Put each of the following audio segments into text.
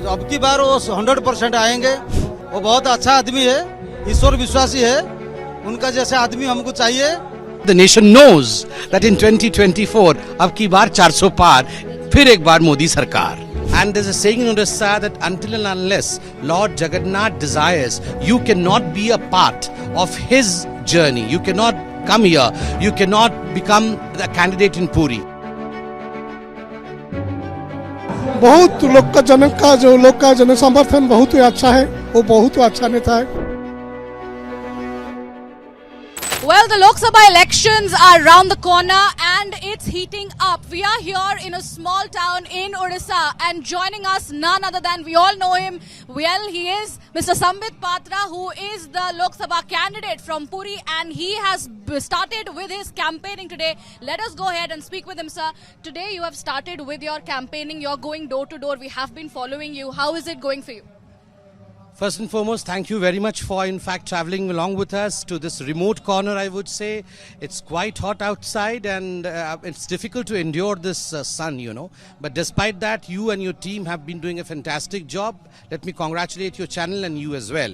अब की बार वो 100% आएंगे। वो बहुत अच्छा आदमी है, ईश्वर विश्वासी है, उनका जैसे आदमी हमको चाहिए। The nation knows that in 2024 अब की बार 400 पार, फिर एक बार मोदी सरकार. And there's a saying in Odisha that until and unless Lord Jagannath desires, you cannot be a part of his journey. You cannot come here. You cannot become a candidate in Puri. बहुत लोग का जन समर्थन बहुत ही अच्छा है, वो बहुत अच्छा नेता है। Well, the Lok Sabha elections are round the corner and it's heating up. We are here in a small town in Odisha and joining us none other than, we all know him well, he is Mr. Sambit Patra, who is the Lok Sabha candidate from Puri, and he has started with his campaigning today. Let us go ahead and speak with him, sir. Today you have started with your campaigning, you're going door to door. We have been following you. How is it going for you? First and foremost, thank you very much for, in fact, traveling along with us to this remote corner, I would say. It's quite hot outside and it's difficult to endure this sun, you know. But despite that, you and your team have been doing a fantastic job. Let me congratulate your channel and you as well.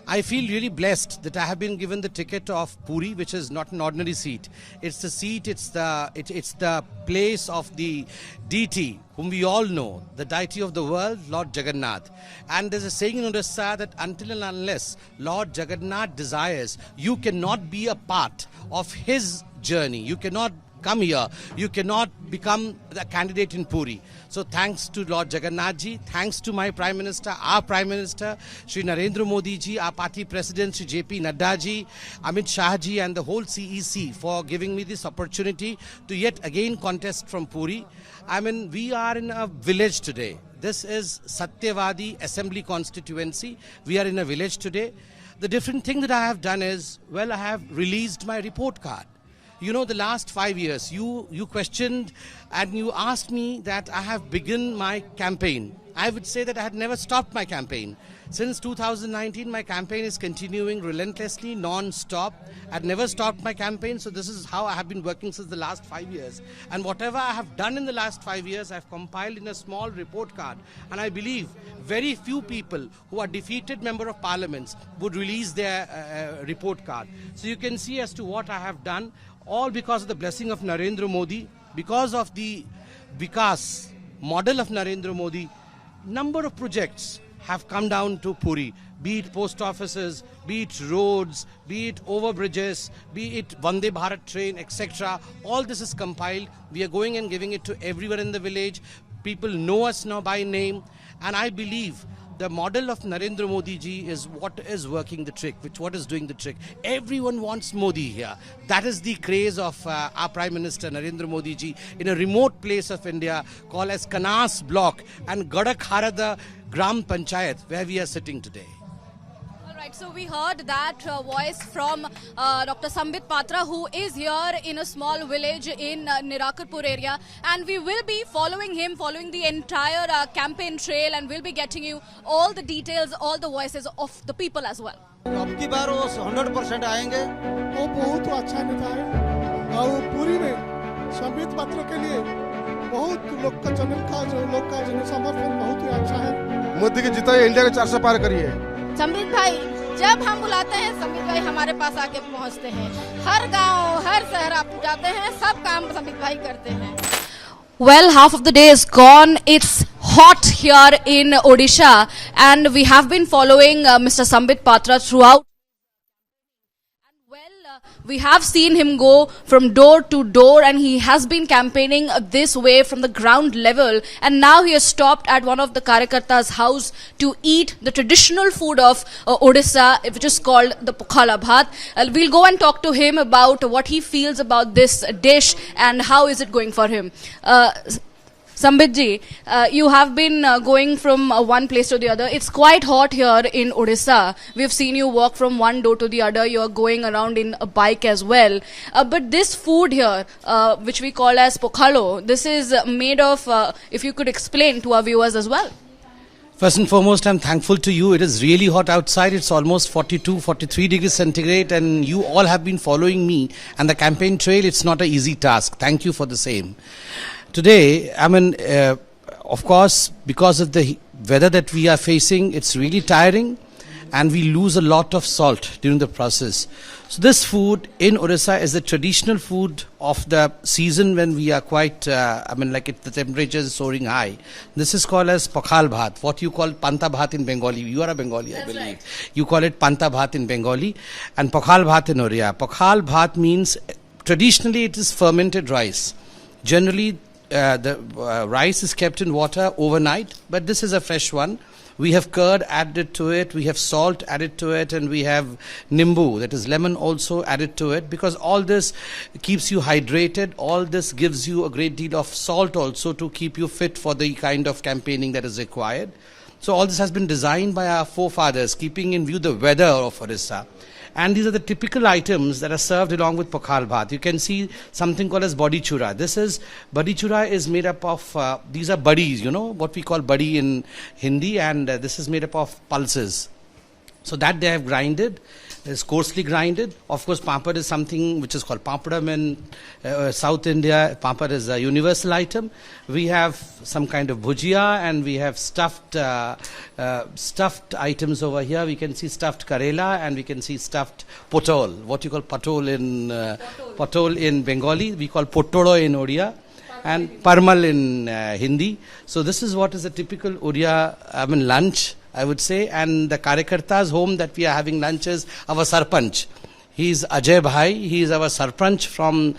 I feel really blessed that I have been given the ticket of Puri, which is not an ordinary seat. It's the seat, it's the place of the deity, whom we all know, the deity of the world, Lord Jagannath. And there's a saying in Odisha that until and unless Lord Jagannath desires, you cannot be a part of his journey. You cannot come here. You cannot become a candidate in Puri. So thanks to Lord Jagannath ji, thanks to my Prime Minister, our Prime Minister, Shri Narendra Modi ji, our party President, Shri JP Nadda ji, Amit Shah ji and the whole CEC for giving me this opportunity to yet again contest from Puri. I mean, we are in a village today. This is Satyavadi Assembly Constituency. We are in a village today. The different thing that I have done is, well, I have released my report card. You know, the last 5 years, you questioned and you asked me that I have begun my campaign. I would say that I had never stopped my campaign. Since 2019, my campaign is continuing relentlessly, non-stop. I had never stopped my campaign, so this is how I have been working since the last 5 years. And whatever I have done in the last 5 years, I have compiled in a small report card. And I believe very few people who are defeated member of parliaments would release their report card. So you can see as to what I have done, all because of the blessing of Narendra Modi, because of the Vikas model of Narendra Modi. Number of projects have come down to Puri, be it post offices, be it roads, be it overbridges, be it Vande Bharat train, etc. All this is compiled. We are going and giving it to everyone in the village. People know us now by name, and I believe the model of Narendra Modi ji is what is working the trick, what is doing the trick. Everyone wants Modi here. That is the craze of our Prime Minister Narendra Modi ji in a remote place of India called as Kanas block and Gadak Harada Gram Panchayat, where we are sitting today. Right, so we heard that voice from Dr. Sambit Patra, who is here in a small village in Nirakarpur area, and we will be following him, following the entire campaign trail, and we'll be getting you all the details, all the voices of the people as well. अब की बार वो 100% आएंगे। वो बहुत अच्छा नेता है और पूरी में संबित पात्र के लिए बहुत लोग का जन समर्थन बहुत ही अच्छा है। मोदी की जिताई इंडिया के 400 पार करिए। संबित भाई जब हम बुलाते हैं, संबित भाई हमारे पास आके पहुंचते हैं। हर गांव, हर शहर आप जाते हैं, सब काम संबित भाई करते हैं। Well, half of the day is gone. It's hot here in Odisha, and we have been following Mr. Sambit Patra throughout. We have seen him go from door to door, and he has been campaigning this way from the ground level, and now he has stopped at one of the Karyakarta's house to eat the traditional food of Odisha, which is called the Pukhala Bhat. We'll go and talk to him about what he feels about this dish and how is it going for him. Sambit ji, you have been going from one place to the other. It's quite hot here in Odisha. We've seen you walk from one door to the other. You're going around in a bike as well. But this food here, which we call as pokhalo, this is made of, if you could explain to our viewers as well. First and foremost, I'm thankful to you. It is really hot outside. It's almost 42, 43 degrees centigrade, and you all have been following me and the campaign trail. It's not an easy task. Thank you for the same. Today, I mean, of course, because of the weather that we are facing, it's really tiring, and we lose a lot of salt during the process. So this food in Odisha is the traditional food of the season when we are quite, the temperature is soaring high. This is called as pakhal bhat, what you call panta bhat in Bengali. You are a Bengali, I believe. Right. You call it panta bhat in Bengali and pakhal bhat in Oriya. Pakhal bhat means, traditionally it is fermented rice. Generally, the rice is kept in water overnight, but this is a fresh one. We have curd added to it, we have salt added to it, and we have nimbu, that is lemon, also added to it, because all this keeps you hydrated. All this gives you a great deal of salt also to keep you fit for the kind of campaigning that is required. So all this has been designed by our forefathers, keeping in view the weather of Odisha. And these are the typical items that are served along with pakhal bhat. You can see something called as badi chura. Badi chura is made up of, these are buddies, what we call buddy in Hindi, and this is made up of pulses. So that they have grinded, is coarsely grinded. Of course, papad is something which is called papadam in South India. Papad is a universal item. We have some kind of bhujia, and we have stuffed items over here. We can see stuffed karela, and we can see stuffed potol, what you call potol in Bengali. We call potoro in Odia, and parmal in Hindi. So this is what is a typical Odia lunch, I would say. And the Karyakarta's home that we are having lunch is our Sarpanch. He is Ajay Bhai. He is our Sarpanch from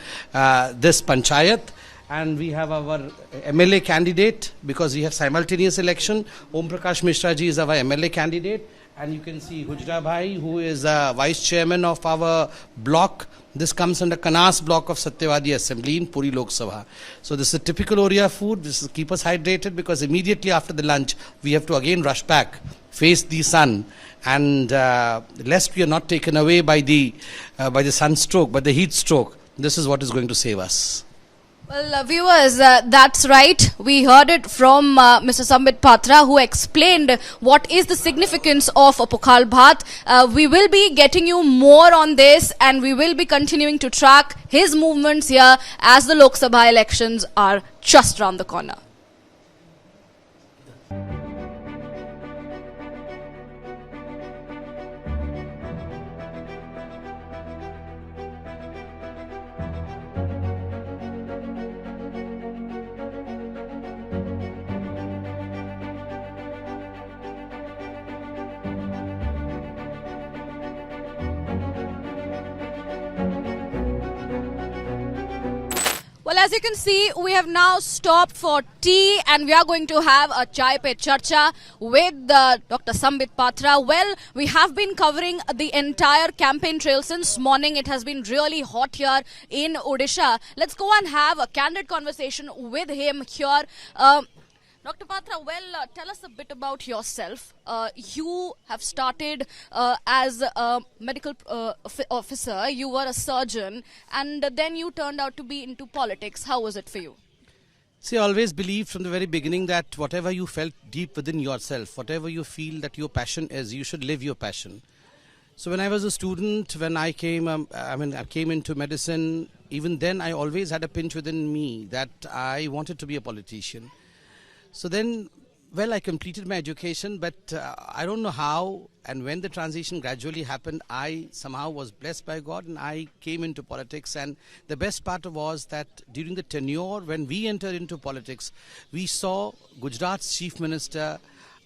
this Panchayat. And we have our MLA candidate, because we have simultaneous election. Om Prakash Mishra ji is our MLA candidate. And you can see Hujra Bhai, who is vice chairman of our block. This comes under Kanas block of Satyawadi Assembly in Puri Lok Sabha. So this is a typical Oriya food. This is keep us hydrated, because immediately after the lunch, we have to again rush back, face the sun, and lest we are not taken away by the sunstroke, by the heat stroke. This is what is going to save us. Well, viewers, that's right. We heard it from Mr. Sambit Patra, who explained what is the significance of a pakhal bhat. We will be getting you more on this, and we will be continuing to track his movements here as the Lok Sabha elections are just around the corner. Well, as you can see, we have now stopped for tea, and we are going to have a chai pe charcha with Dr. Sambit Patra. Well, we have been covering the entire campaign trail since morning. It has been really hot here in Odisha. Let's go and have a candid conversation with him here. Dr. Patra, well, tell us a bit about yourself. You have started as a medical officer, you were a surgeon, and then you turned out to be into politics. How was it for you? See, I always believed from the very beginning that whatever you felt deep within yourself, whatever you feel that your passion is, you should live your passion. So when I was a student, when I came, I came into medicine, even then I always had a pinch within me that I wanted to be a politician. So then, well, I completed my education, but I don't know how and when the transition gradually happened. I somehow was blessed by God, and I came into politics. And the best part was that during the tenure, when we entered into politics, we saw Gujarat's Chief Minister,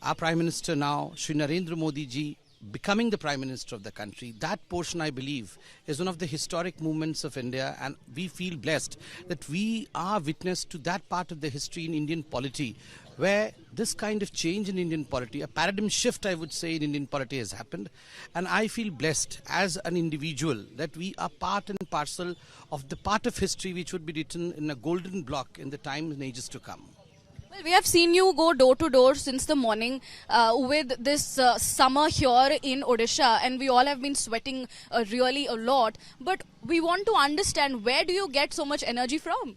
our Prime Minister now, Shri Narendra Modi ji, becoming the Prime Minister of the country. That portion, I believe, is one of the historic movements of India, and we feel blessed that we are witness to that part of the history in Indian polity where this kind of change in Indian polity, a paradigm shift, I would say, in Indian polity has happened. And I feel blessed as an individual that we are part and parcel of the part of history which would be written in a golden block in the times and ages to come. Well, we have seen you go door to door since the morning with this summer here in Odisha, and we all have been sweating really a lot. But we want to understand, where do you get so much energy from?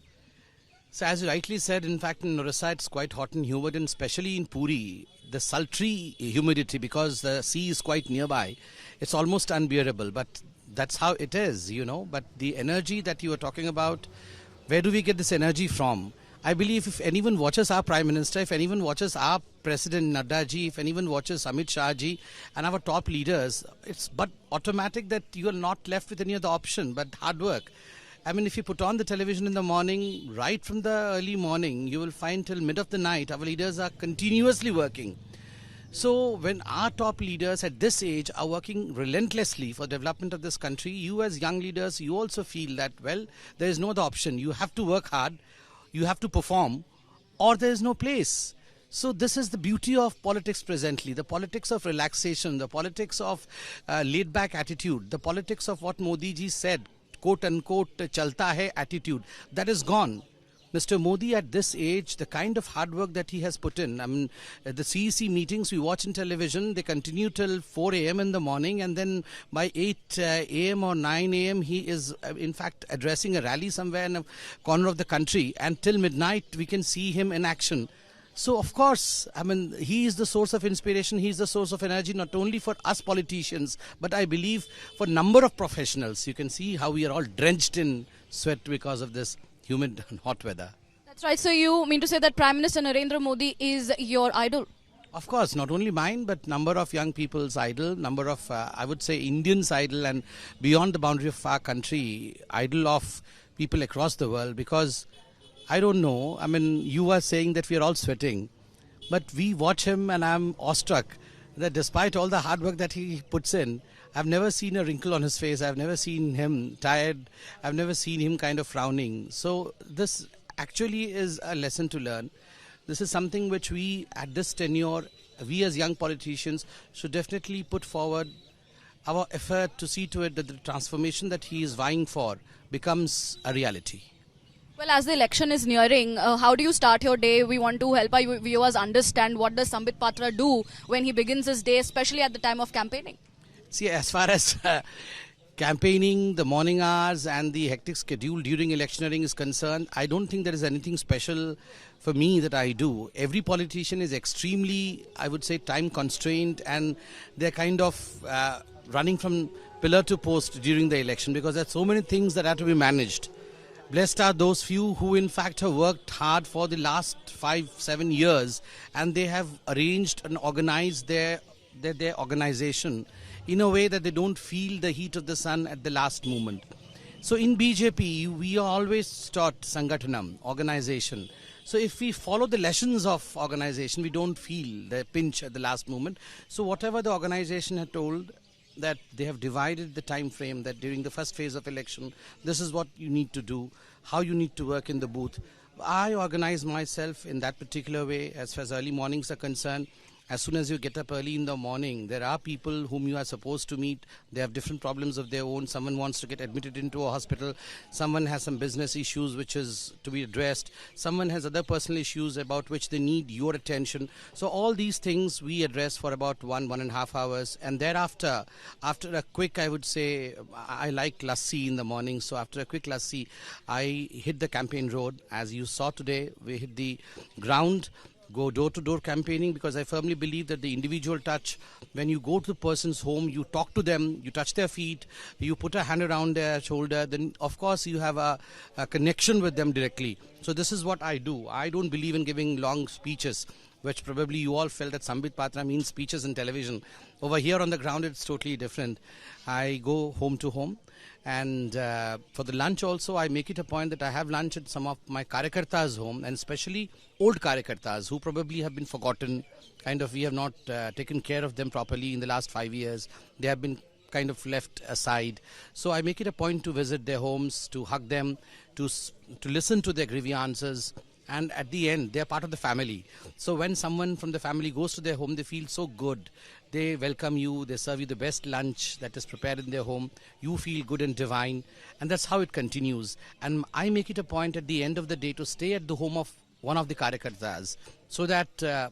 So as you rightly said, in fact, in Odisha it's quite hot and humid, and especially in Puri, the sultry humidity, because the sea is quite nearby, it's almost unbearable. But that's how it is, you know. But the energy that you are talking about, where do we get this energy from? I believe if anyone watches our Prime Minister, if anyone watches our President Nadda ji, if anyone watches Amit Shah ji and our top leaders, it's but automatic that you are not left with any other option but hard work. I mean, if you put on the television in the morning, right from the early morning, you will find till mid of the night, our leaders are continuously working. So when our top leaders at this age are working relentlessly for development of this country, you as young leaders, you also feel that, well, there is no other option. You have to work hard, you have to perform, or there is no place. So this is the beauty of politics presently, the politics of relaxation, the politics of laid-back attitude, the politics of what Modi ji said, quote unquote, chalta hai attitude. That is gone. Mr. Modi at this age, the kind of hard work that he has put in, I mean, the CEC meetings we watch on television, they continue till 4 a.m. in the morning, and then by 8 a.m. or 9 a.m. he is in fact addressing a rally somewhere in a corner of the country, and till midnight we can see him in action. So of course, I mean, he is the source of inspiration, he is the source of energy, not only for us politicians, but I believe for a number of professionals. You can see how we are all drenched in sweat because of this humid and hot weather. That's right. So you mean to say that Prime Minister Narendra Modi is your idol? Of course, not only mine, but number of young people's idol, number of, I would say, Indians' idol, and beyond the boundary of our country, idol of people across the world. Because I don't know, I mean, you are saying that we are all sweating, but we watch him and I'm awestruck that despite all the hard work that he puts in, I've never seen a wrinkle on his face. I've never seen him tired. I've never seen him kind of frowning. So this actually is a lesson to learn. This is something which we, at this tenure, we as young politicians should definitely put forward our effort to see to it that the transformation that he is vying for becomes a reality. Well, as the election is nearing, how do you start your day? We want to help our viewers understand what does Sambit Patra do when he begins his day, especially at the time of campaigning. See, as far as campaigning, the morning hours and the hectic schedule during electioneering is concerned, I don't think there is anything special for me that I do. Every politician is extremely, I would say, time constrained, and they're kind of running from pillar to post during the election because there are so many things that have to be managed. Blessed are those few who in fact have worked hard for the last 5-7 years, and they have arranged and organized their organization in a way that they don't feel the heat of the sun at the last moment. So in BJP, we are always taught Sangatanam, organization. So if we follow the lessons of organization, we don't feel the pinch at the last moment. So whatever the organization had told, that they have divided the time frame, that during the first phase of election, this is what you need to do, how you need to work in the booth. I organize myself in that particular way as far as early mornings are concerned. As soon as you get up early in the morning, there are people whom you are supposed to meet. They have different problems of their own. Someone wants to get admitted into a hospital. Someone has some business issues which is to be addressed. Someone has other personal issues about which they need your attention. So all these things we address for about 1.5 hours. And thereafter, after a quick, I would say, I like lassi in the morning. So after a quick lassi, I hit the campaign road. As you saw today, we hit the ground. Go door-to-door campaigning, because I firmly believe that the individual touch, when you go to the person's home, you talk to them, you touch their feet, you put a hand around their shoulder, then of course you have a connection with them directly. So this is what I do. I don't believe in giving long speeches, which probably you all felt that Sambit Patra means speeches in television. Over here on the ground, it's totally different. I go home to home. And for the lunch also, I make it a point that I have lunch at some of my Karyakartas' home, and especially old Karyakartas who probably have been forgotten. Kind of, we have not taken care of them properly in the last 5 years. They have been kind of left aside. So I make it a point to visit their homes, to hug them, to listen to their grievances. And at the end, they are part of the family. So when someone from the family goes to their home, they feel so good. They welcome you, they serve you the best lunch that is prepared in their home. You feel good and divine. And that's how it continues. And I make it a point at the end of the day to stay at the home of one of the Karyakartas, so that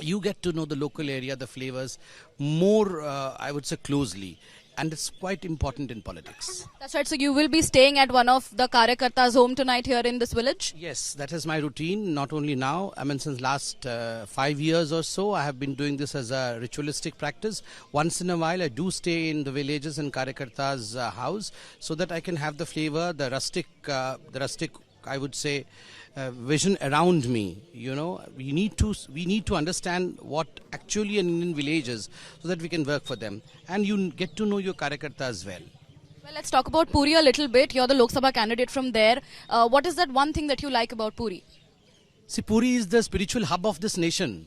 you get to know the local area, the flavors, more, I would say, closely. And it's quite important in politics. That's right. So you will be staying at one of the Karyakartas' home tonight here in this village? Yes, that is my routine. Not only now, I mean, since last 5 years or so, I have been doing this as a ritualistic practice. Once in a while, I do stay in the villages in Karyakartas' house, so that I can have the flavor, the rustic I would say, vision around me. You know, we need to understand what actually an Indian village is, so that we can work for them, and you get to know your Karyakarta as well. Well, let's talk about Puri a little bit. You're the Lok Sabha candidate from there. What is that one thing that you like about Puri? See, Puri is the spiritual hub of this nation.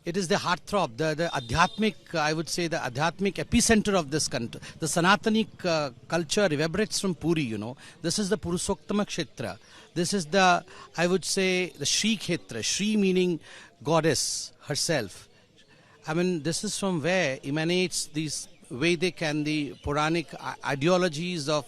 It is the heartthrob, the adhyatmic, I would say, the adhyatmic epicenter of this country. The Sanatanic culture reverberates from Puri, you know. This is the Purushottama Kshetra. This is the, I would say, the Shri Kshetra. Shri meaning goddess herself. I mean, this is from where emanates these Vedic and the Puranic ideologies of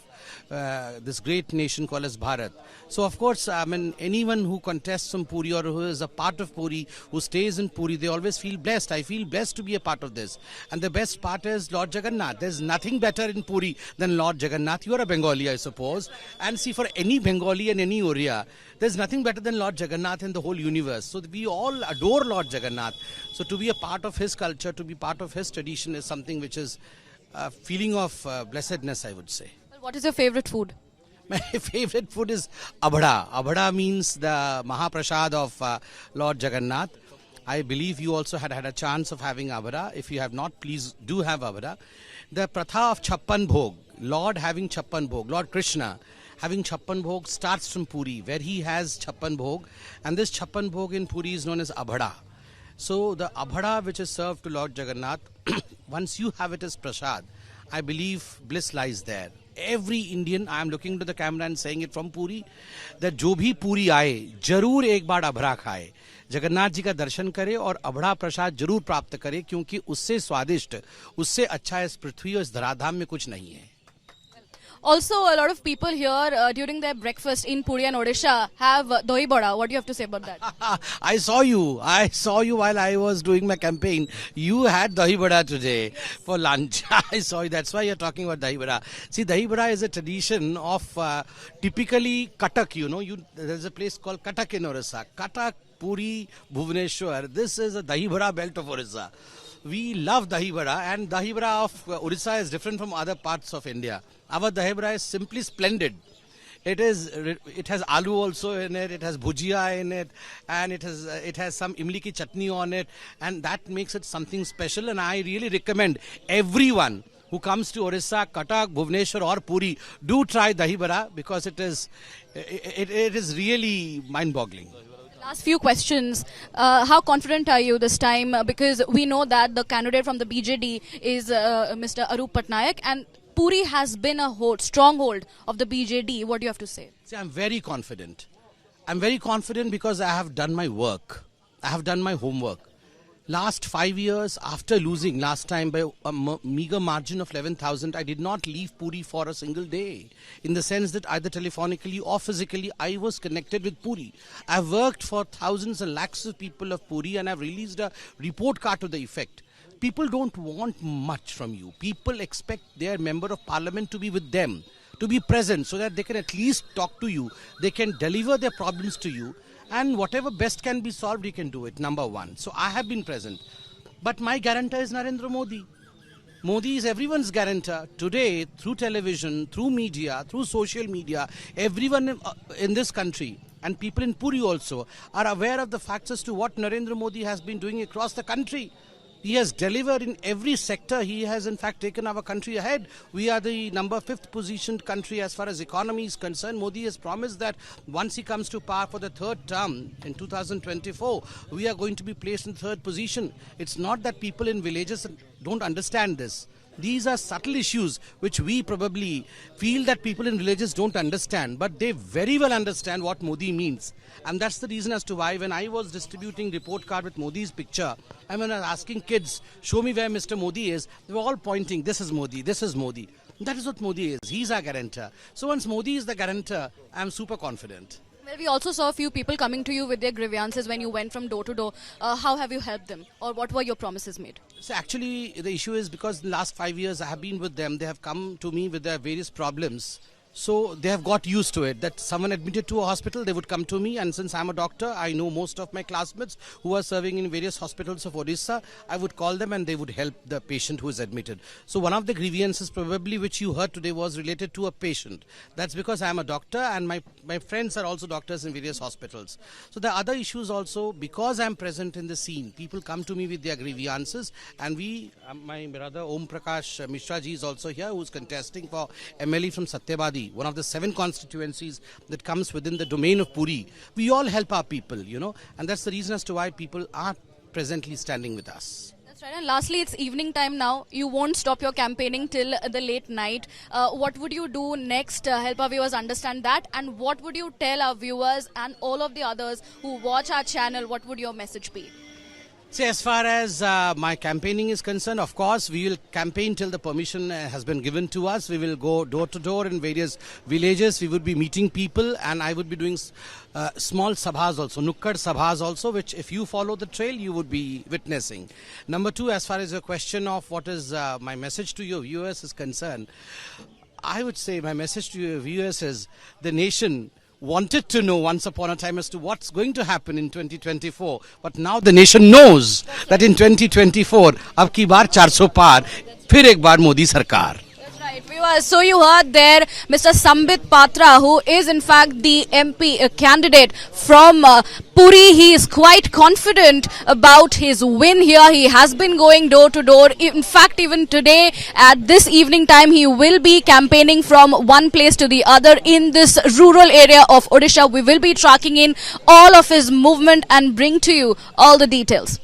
this great nation called as Bharat. So of course, I mean, anyone who contests from Puri or who is a part of Puri, who stays in Puri, they always feel blessed. I feel blessed to be a part of this. And the best part is Lord Jagannath. There's nothing better in Puri than Lord Jagannath. You are a Bengali, I suppose. And see, for any Bengali and any Oriya, there's nothing better than Lord Jagannath in the whole universe. So we all adore Lord Jagannath. So to be a part of his culture, to be part of his tradition is something which is a feeling of blessedness, I would say. Well, what is your favorite food? My favorite food is abhada. Abhada means the Mahaprasad of Lord Jagannath. I believe you also had a chance of having abhada. If you have not, please do have abhada. The pratha of Chappan Bhog, Lord having Chappan Bhog, Lord Krishna having Chappan Bhog starts from Puri, where he has Chappan Bhog. And this Chappan Bhog in Puri is known as abhada. So the abhada which is served to Lord Jagannath, once you have it as prasad, I believe bliss lies there. Every Indian, I am looking to the camera and saying it from Puri, that जो भी पूरी आए जरूर एक बार अभड़ा खाए, जगन्नाथ जी का दर्शन करे और अभड़ा प्रसाद जरूर प्राप्त करे, क्योंकि उससे स्वादिष्ट, उससे अच्छा इस पृथ्वी और इस धराधाम में कुछ नहीं है. Also, a lot of people here during their breakfast in Puri and Odisha have dahi bada. What do you have to say about that? I saw you while I was doing my campaign. You had dahi bada today for lunch. I saw you. That's why you're talking about dahi bada. See, dahi bada is a tradition of typically Cuttack. You know, there's a place called Cuttack in Orissa. Cuttack, Puri, Bhubaneswar. This is a dahi bada belt of Orissa. We love dahi bada, and dahi bada of Orissa is different from other parts of India. Our dahi bada is simply splendid. It has aloo also in it, it has bhujia in it, and it has some imli ki chutney on it, and that makes it something special. And I really recommend everyone who comes to Orissa, Cuttack, Bhubaneswar or Puri, do try dahi bada, because it is really mind-boggling. Last few questions. How confident are you this time? Because we know that the candidate from the BJD is Mr. Arup Patnaik, and Puri has been a stronghold of the BJD. What do you have to say? See, I'm very confident. I'm very confident because I have done my work. I have done my homework. Last 5 years, after losing last time by a meager margin of 11,000, I did not leave Puri for a single day. In the sense that either telephonically or physically, I was connected with Puri. I've worked for thousands and lakhs of people of Puri, and I've released a report card to the effect. People don't want much from you. People expect their member of parliament to be with them, to be present, so that they can at least talk to you. They can deliver their problems to you. And whatever best can be solved, he can do it, number one. So I have been present. But my guarantor is Narendra Modi. Modi is everyone's guarantor. Today, through television, through media, through social media, everyone in this country, and people in Puri also, are aware of the facts as to what Narendra Modi has been doing across the country. He has delivered in every sector. He has in fact taken our country ahead. We are the number 5th positioned country as far as economy is concerned. Modi has promised that once he comes to power for the 3rd term in 2024, we are going to be placed in 3rd position. It's not that people in villages don't understand this. These are subtle issues which we probably feel that people in villages don't understand, but they very well understand what Modi means. And that's the reason as to why when I was distributing report card with Modi's picture, I was asking kids, show me where Mr. Modi is, they were all pointing, this is Modi, this is Modi. That is what Modi is. He's our guarantor. So once Modi is the guarantor, I'm super confident. Well, we also saw a few people coming to you with their grievances when you went from door to door. How have you helped them, or what were your promises made? So actually the issue is because in the last 5 years I have been with them, they have come to me with their various problems, So they have got used to it that someone admitted to a hospital, they would come to me, and since I'm a doctor, I know most of my classmates who are serving in various hospitals of Odisha. I would call them and they would help the patient who is admitted. So one of the grievances probably which you heard today was related to a patient. That's because I'm a doctor and my friends are also doctors in various hospitals. So the other issues also, because I'm present in the scene, people come to me with their grievances, and my brother Om Prakash Mishra ji is also here, who's contesting for MLE from Satyabadi, one of the 7 constituencies that comes within the domain of Puri. We all help our people, and that's the reason as to why people are presently standing with us. That's right. And lastly, it's evening time now. You won't stop your campaigning till the late night. What would you do next? Help our viewers understand that. And what would you tell our viewers and all of the others who watch our channel? What would your message be? See, as far as my campaigning is concerned, of course, we will campaign till the permission has been given to us. We will go door to door in various villages. We would be meeting people, and I would be doing small sabhas also, nukkad sabhas also, which if you follow the trail, you would be witnessing. Number 2, as far as your question of what is my message to your viewers is concerned, I would say my message to your viewers is the nation wanted to know once upon a time as to what's going to happen in 2024, but now the nation knows that in 2024 ab ki baar 400 paar, फिर एक बार मोदी सरकार. That's right, viewers. So you heard there Mr. Sambit Patra, who is in fact the MP candidate from Puri. He is quite confident about his win here. He has been going door to door. In fact, even today at this evening time, he will be campaigning from one place to the other in this rural area of Odisha. We will be tracking in all of his movement and bring to you all the details.